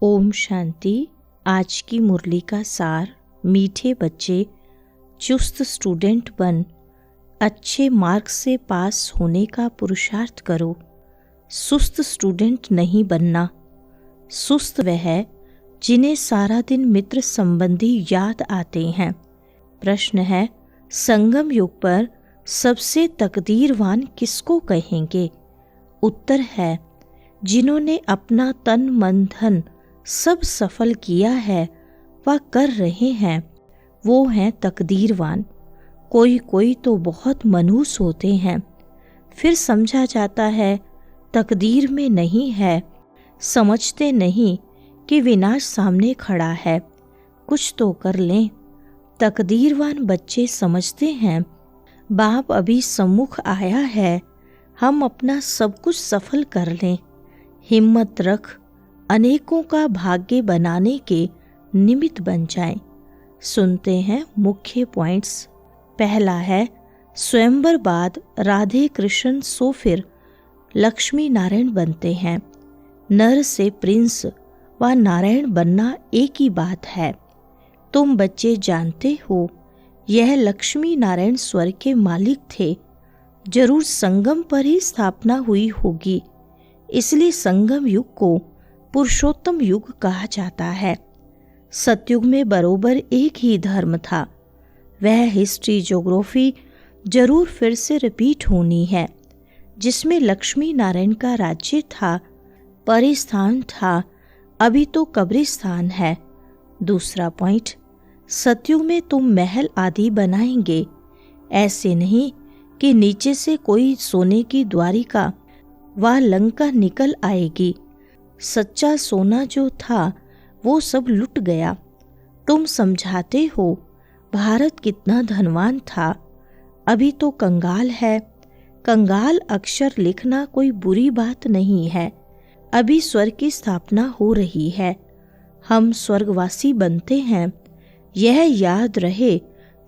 ओम शांति। आज की मुरली का सार। मीठे बच्चे, चुस्त स्टूडेंट बन अच्छे मार्क्स से पास होने का पुरुषार्थ करो। सुस्त स्टूडेंट नहीं बनना। सुस्त वह है जिन्हें सारा दिन मित्र संबंधी याद आते हैं। प्रश्न है, संगम युग पर सबसे तकदीरवान किसको कहेंगे? उत्तर है, जिन्होंने अपना तन मन धन सब सफल किया है व कर रहे हैं, वो हैं तकदीरवान। कोई कोई तो बहुत मनहूस होते हैं, फिर समझा जाता है तकदीर में नहीं है। समझते नहीं कि विनाश सामने खड़ा है, कुछ तो कर लें। तकदीरवान बच्चे समझते हैं बाप अभी सम्मुख आया है, हम अपना सब कुछ सफल कर लें। हिम्मत रख, अनेकों का भाग्य बनाने के निमित्त बन जाएं। सुनते हैं मुख्य पॉइंट्स। पहला है, स्वयंवर बाद राधे कृष्ण सो फिर लक्ष्मी नारायण बनते हैं। नर से प्रिंस व नारायण बनना एक ही बात है। तुम बच्चे जानते हो यह लक्ष्मी नारायण स्वर्ग के मालिक थे। जरूर संगम पर ही स्थापना हुई होगी, इसलिए संगम युग को पुरुषोत्तम युग कहा जाता है। सतयुग में बरोबर एक ही धर्म था। वह हिस्ट्री ज्योग्राफी जरूर फिर से रिपीट होनी है, जिसमें लक्ष्मी नारायण का राज्य था, परिस्थान था, अभी तो कब्रिस्तान है। दूसरा पॉइंट, सतयुग में तुम महल आदि बनाएंगे। ऐसे नहीं कि नीचे से कोई सोने की द्वारिका व लंका निकल आएगी। सच्चा सोना जो था वो सब लुट गया। तुम समझाते हो भारत कितना धनवान था, अभी तो कंगाल है। कंगाल अक्षर लिखना कोई बुरी बात नहीं है। अभी स्वर्ग की स्थापना हो रही है, हम स्वर्गवासी बनते हैं। यह याद रहे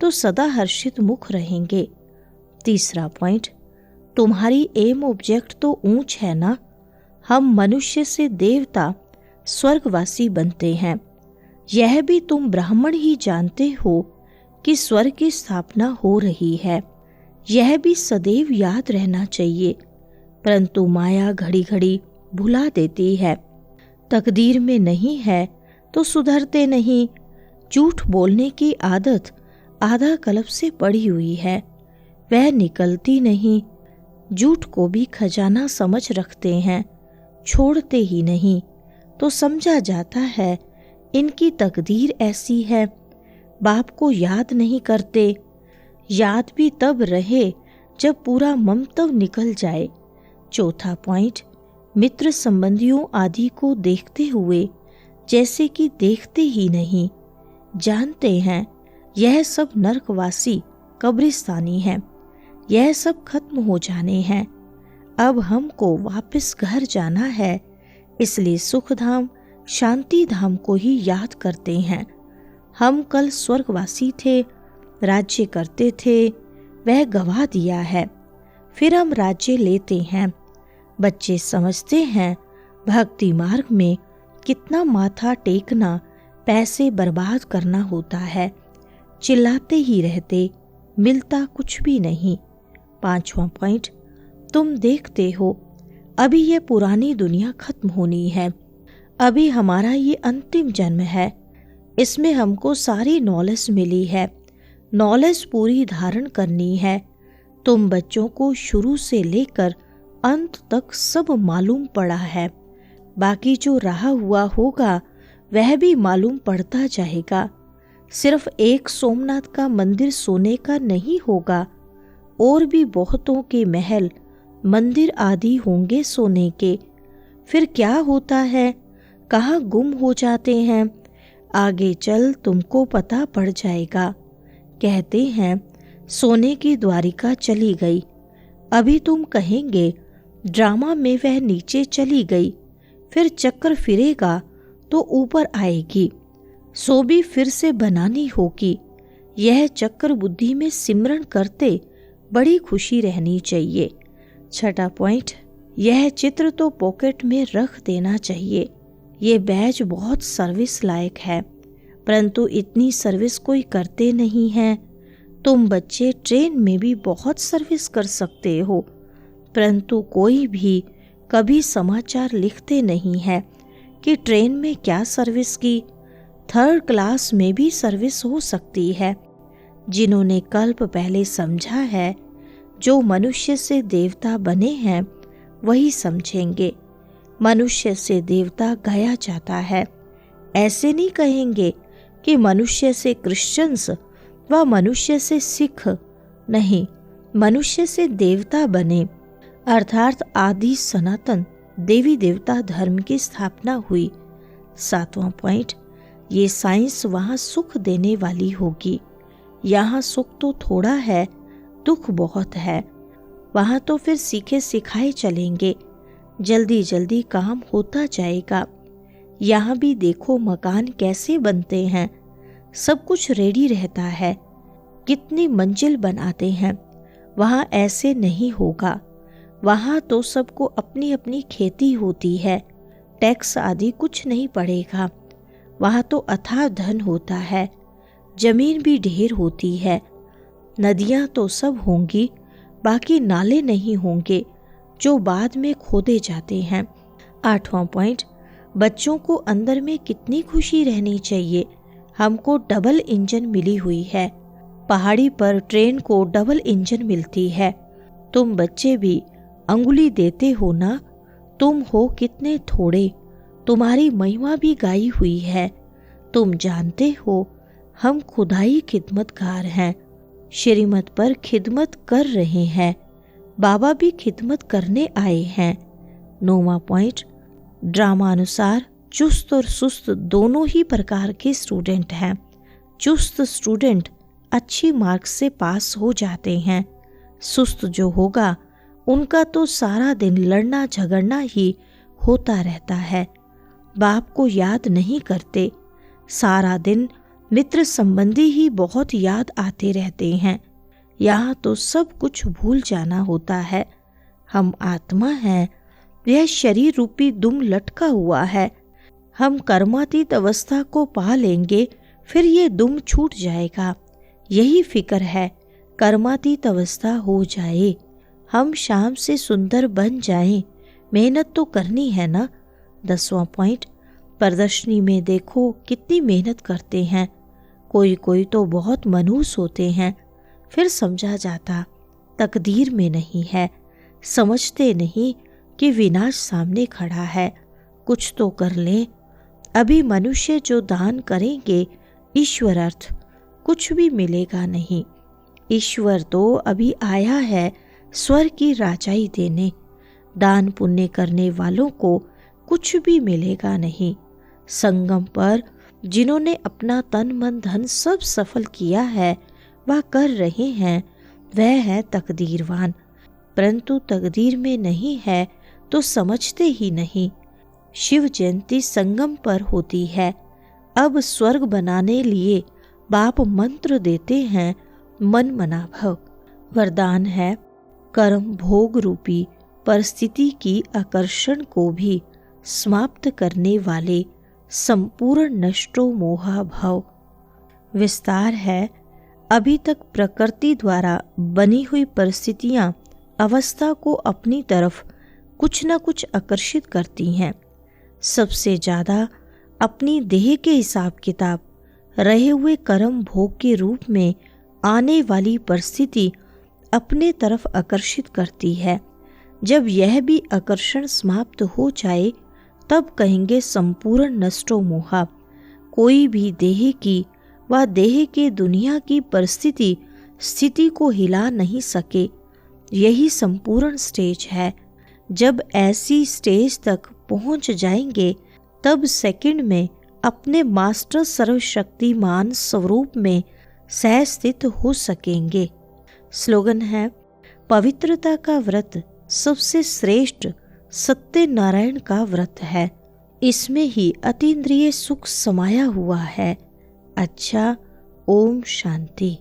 तो सदा हर्षित मुख रहेंगे। तीसरा पॉइंट, तुम्हारी एम ऑब्जेक्ट तो ऊंच है ना। हम मनुष्य से देवता स्वर्गवासी बनते हैं। यह भी तुम ब्राह्मण ही जानते हो कि स्वर्ग की स्थापना हो रही है। यह भी सदैव याद रहना चाहिए, परंतु माया घड़ी घड़ी भुला देती है। तकदीर में नहीं है तो सुधरते नहीं। झूठ बोलने की आदत आधा कल्प से पड़ी हुई है, वह निकलती नहीं। झूठ को भी खजाना समझ रखते हैं, छोड़ते ही नहीं। तो समझा जाता है इनकी तकदीर ऐसी है। बाप को याद नहीं करते। याद भी तब रहे जब पूरा ममत्व निकल जाए। चौथा पॉइंट, मित्र संबंधियों आदि को देखते हुए जैसे कि देखते ही नहीं। जानते हैं यह सब नरकवासी कब्रिस्तानी हैं, यह सब खत्म हो जाने हैं। अब हमको वापस घर जाना है, इसलिए सुख धाम शांति धाम को ही याद करते हैं। हम कल स्वर्गवासी थे, राज्य करते थे, वह गवा दिया है, फिर हम राज्य लेते हैं। बच्चे समझते हैं भक्ति मार्ग में कितना माथा टेकना, पैसे बर्बाद करना होता है। चिल्लाते ही रहते, मिलता कुछ भी नहीं। पांचवा पॉइंट, तुम देखते हो अभी ये पुरानी दुनिया खत्म होनी है। अभी हमारा ये अंतिम जन्म है, इसमें हमको सारी नॉलेज मिली है। नॉलेज पूरी धारण करनी है। तुम बच्चों को शुरू से लेकर अंत तक सब मालूम पड़ा है। बाकी जो रहा हुआ होगा वह भी मालूम पड़ता जाएगा। सिर्फ एक सोमनाथ का मंदिर सोने का नहीं होगा, और भी बहुतों के महल मंदिर आदि होंगे सोने के। फिर क्या होता है, कहाँ गुम हो जाते हैं, आगे चल तुमको पता पड़ जाएगा। कहते हैं सोने की द्वारिका चली गई। अभी तुम कहेंगे ड्रामा में वह नीचे चली गई, फिर चक्कर फिरेगा तो ऊपर आएगी, सो भी फिर से बनानी होगी। यह चक्र बुद्धि में सिमरण करते बड़ी खुशी रहनी चाहिए। छठा पॉइंट, यह चित्र तो पॉकेट में रख देना चाहिए। ये बैज बहुत सर्विस लायक है, परंतु इतनी सर्विस कोई करते नहीं है। तुम बच्चे ट्रेन में भी बहुत सर्विस कर सकते हो, परंतु कोई भी कभी समाचार लिखते नहीं है कि ट्रेन में क्या सर्विस की। 3rd क्लास में भी सर्विस हो सकती है। जिन्होंने कल्प पहले समझा है, जो मनुष्य से देवता बने हैं वही समझेंगे। मनुष्य से देवता गया जाता है। ऐसे नहीं कहेंगे कि मनुष्य से क्रिश्चियंस व मनुष्य से सिख, नहीं, मनुष्य से देवता बने, अर्थात आदि सनातन देवी देवता धर्म की स्थापना हुई। 7वां पॉइंट, ये साइंस वहाँ सुख देने वाली होगी। यहाँ सुख तो थोड़ा है, दुख बहुत है। वहाँ तो फिर सीखे सिखाए चलेंगे, जल्दी जल्दी काम होता जाएगा। यहाँ भी देखो मकान कैसे बनते हैं, सब कुछ रेडी रहता है, कितनी मंजिल बनाते हैं। वहाँ ऐसे नहीं होगा। वहाँ तो सबको अपनी अपनी खेती होती है, टैक्स आदि कुछ नहीं पड़ेगा। वहाँ तो अथाह धन होता है, जमीन भी ढेर होती है। नदियाँ तो सब होंगी, बाकी नाले नहीं होंगे जो बाद में खोदे जाते हैं। 8वां पॉइंट, बच्चों को अंदर में कितनी खुशी रहनी चाहिए। हमको डबल इंजन मिली हुई है। पहाड़ी पर ट्रेन को डबल इंजन मिलती है। तुम बच्चे भी अंगुली देते हो ना, तुम हो कितने थोड़े, तुम्हारी महिमा भी गाई हुई है। तुम जानते हो हम खुदाई खिदमतगार हैं, श्रीमत पर खिदमत कर रहे हैं। बाबा भी खिदमत करने आए हैं। 9वां पॉइंट, ड्रामा अनुसार चुस्त और सुस्त दोनों ही प्रकार के स्टूडेंट हैं। चुस्त स्टूडेंट अच्छी मार्क्स से पास हो जाते हैं। सुस्त जो होगा उनका तो सारा दिन लड़ना झगड़ना ही होता रहता है। बाप को याद नहीं करते, सारा दिन मित्र संबंधी ही बहुत याद आते रहते हैं। यहाँ तो सब कुछ भूल जाना होता है। हम आत्मा हैं, यह शरीर रूपी दुम लटका हुआ है। हम कर्मातीत अवस्था को पा लेंगे, फिर ये दुम छूट जाएगा। यही फिक्र है, कर्मातीत अवस्था हो जाए, हम शाम से सुंदर बन जाएं। मेहनत तो करनी है ना। 10वां पॉइंट, प्रदर्शनी में देखो कितनी मेहनत करते हैं। कोई कोई तो बहुत मनहूस होते हैं। फिर समझा जाता तकदीर में नहीं है। समझते नहीं कि विनाश सामने खड़ा है। कुछ तो कर लें। अभी मनुष्य जो दान करेंगे ईश्वर अर्थ, कुछ भी मिलेगा नहीं। ईश्वर तो अभी आया है स्वर्ग की राजाई देने। दान पुण्य करने वालों को कुछ भी मिलेगा नहीं। संगम पर जिन्होंने अपना तन मन धन सब सफल किया है, वह कर रहे हैं, वह है तकदीरवान। परंतु तकदीर में नहीं है तो समझते ही नहीं। शिव जयंती संगम पर होती है। अब स्वर्ग बनाने लिए बाप मंत्र देते हैं, मन मना भव। वरदान है, कर्म भोग रूपी परिस्थिति की आकर्षण को भी समाप्त करने वाले संपूर्ण नष्टो मोहा भव। विस्तार है, अभी तक प्रकृति द्वारा बनी हुई परिस्थितियां अवस्था को अपनी तरफ कुछ न कुछ आकर्षित करती हैं। सबसे ज़्यादा अपनी देह के हिसाब किताब रहे हुए कर्म भोग के रूप में आने वाली परिस्थिति अपने तरफ आकर्षित करती है। जब यह भी आकर्षण समाप्त हो जाए तब कहेंगे संपूर्ण नष्टो मोहा। कोई भी देह की व देह के दुनिया की परिस्थिति स्थिति को हिला नहीं सके। यही संपूर्ण स्टेज है। जब ऐसी स्टेज तक पहुंच जाएंगे तब सेकंड में अपने मास्टर सर्वशक्तिमान स्वरूप में सहस्थित हो सकेंगे। स्लोगन है, पवित्रता का व्रत सबसे श्रेष्ठ सत्यनारायण का व्रत है। इसमें ही अतीन्द्रिय सुख समाया हुआ है। अच्छा, ओम शांति।